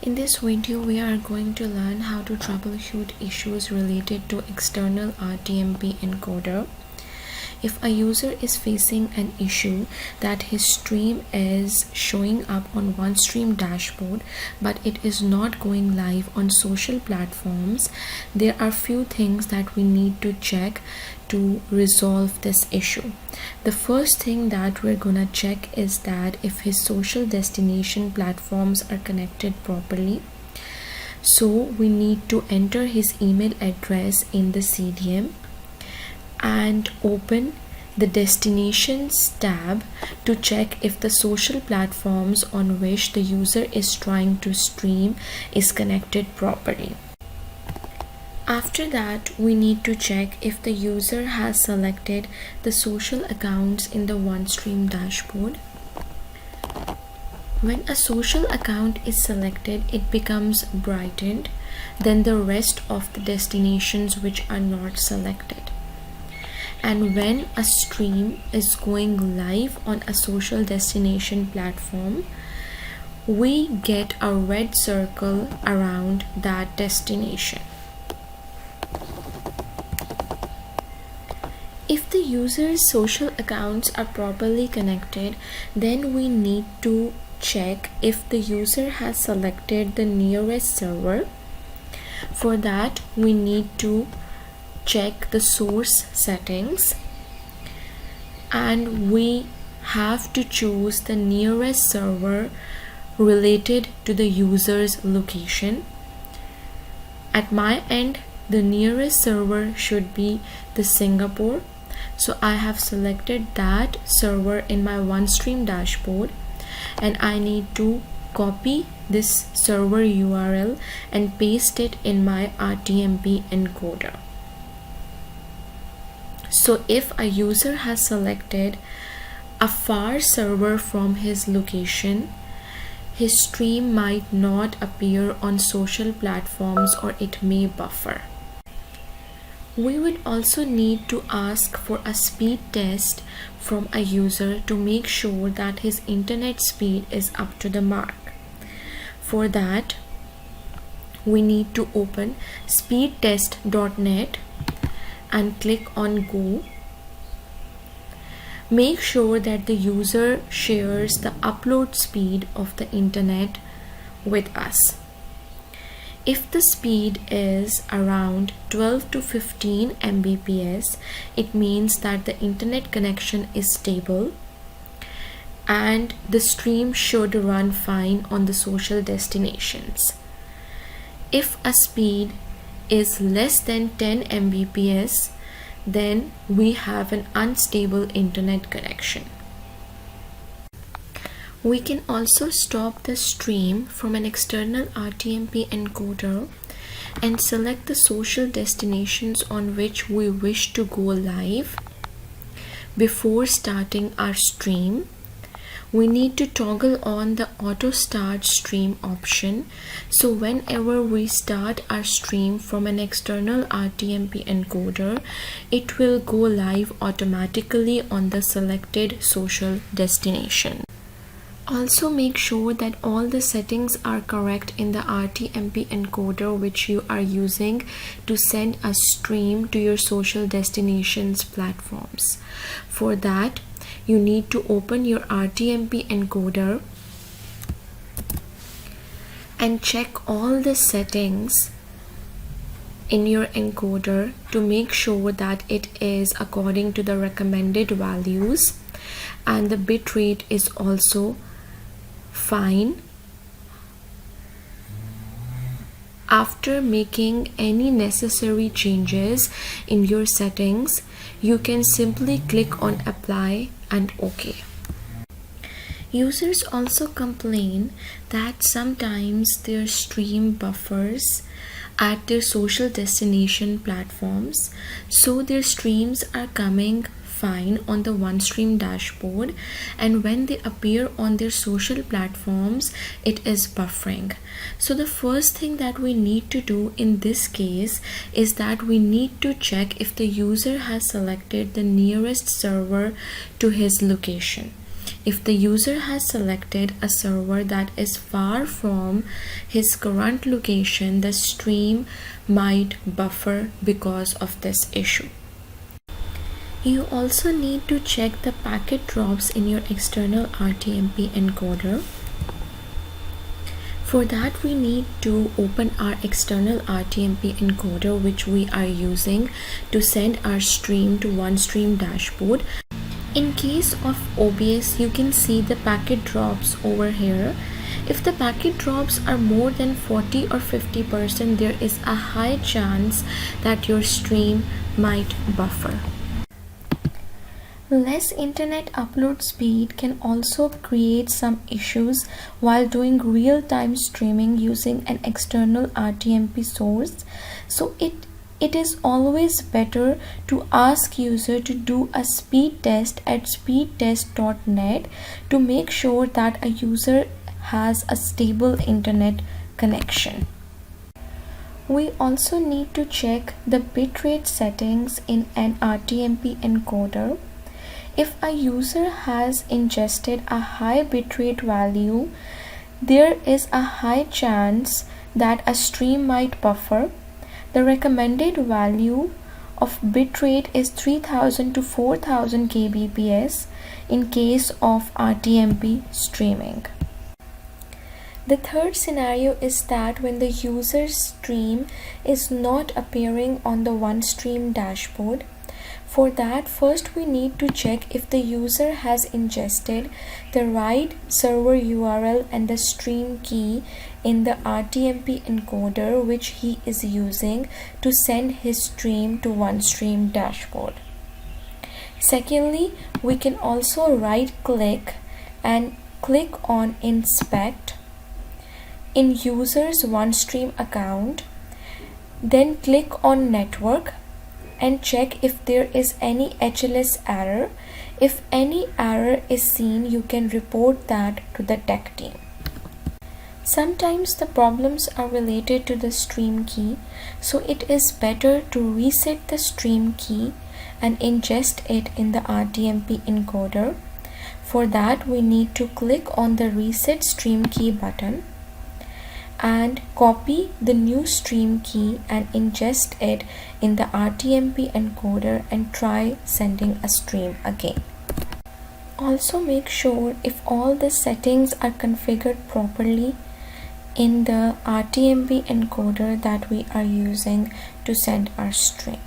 In this video, we are going to learn how to troubleshoot issues related to external RTMP encoder. If a user is facing an issue that his stream is showing up on OneStream dashboard, but it is not going live on social platforms, there are few things that we need to check to resolve this issue. The first thing that we're gonna check is that if his social destination platforms are connected properly. So we need to enter his email address in the CDM and open the destinations tab to check if the social platforms on which the user is trying to stream is connected properly. After that, we need to check if the user has selected the social accounts in the OneStream dashboard. When a social account is selected, it becomes brightened than the rest of the destinations which are not selected. And when a stream is going live on a social destination platform, we get a red circle around that destination. If the user's social accounts are properly connected, then we need to check if the user has selected the nearest server. For that, we need to check the source settings and we have to choose the nearest server related to the user's location. At my end, the nearest server should be the Singapore, so I have selected that server in my OneStream dashboard and I need to copy this server URL and paste it in my RTMP encoder. So if a user has selected a far server from his location, his stream might not appear on social platforms or it may buffer. We would also need to ask for a speed test from a user to make sure that his internet speed is up to the mark. For that, we need to open speedtest.net and click on Go. Make sure that the user shares the upload speed of the internet with us. If the speed is around 12 to 15 Mbps, it means that the internet connection is stable and the stream should run fine on the social destinations. If a speed is less than 10 Mbps, then we have an unstable internet connection. We can also stop the stream from an external RTMP encoder and select the social destinations on which we wish to go live. Before starting our stream, we need to toggle on the auto start stream option, so whenever we start our stream from an external RTMP encoder, it will go live automatically on the selected social destination. Also make sure that all the settings are correct in the RTMP encoder which you are using to send a stream to your social destinations platforms. For that, you need to open your RTMP encoder and check all the settings in your encoder to make sure that it is according to the recommended values and the bitrate is also fine. After making any necessary changes in your settings, you can simply click on apply and OK. Users also complain that sometimes their stream buffers at their social destination platforms, so their streams are coming fine on the OneStream dashboard, and when they appear on their social platforms, it is buffering. So the first thing that we need to do in this case is that we need to check if the user has selected the nearest server to his location. If the user has selected a server that is far from his current location, the stream might buffer because of this issue. You also need to check the packet drops in your external RTMP encoder. For that, we need to open our external RTMP encoder, which we are using to send our stream to OneStream dashboard. In case of OBS, you can see the packet drops over here. If the packet drops are more than 40 or 50%, there is a high chance that your stream might buffer. Less internet upload speed can also create some issues while doing real-time streaming using an external RTMP source. So it is always better to ask user to do a speed test at speedtest.net to make sure that a user has a stable internet connection. We also need to check the bitrate settings in an RTMP encoder. If a user has ingested a high bitrate value, there is a high chance that a stream might buffer. The recommended value of bitrate is 3000 to 4000 kbps in case of RTMP streaming. The third scenario is that when the user's stream is not appearing on the OneStream dashboard. For that, first we need to check if the user has ingested the right server URL and the stream key in the RTMP encoder which he is using to send his stream to OneStream dashboard. Secondly, we can also right click and click on Inspect in user's OneStream account, then click on Network and check if there is any HLS error. If any error is seen, you can report that to the tech team. Sometimes the problems are related to the stream key, so it is better to reset the stream key and ingest it in the RTMP encoder. For that, we need to click on the Reset Stream Key button and copy the new stream key and ingest it in the RTMP encoder and try sending a stream again. Also make sure if all the settings are configured properly in the RTMP encoder that we are using to send our stream.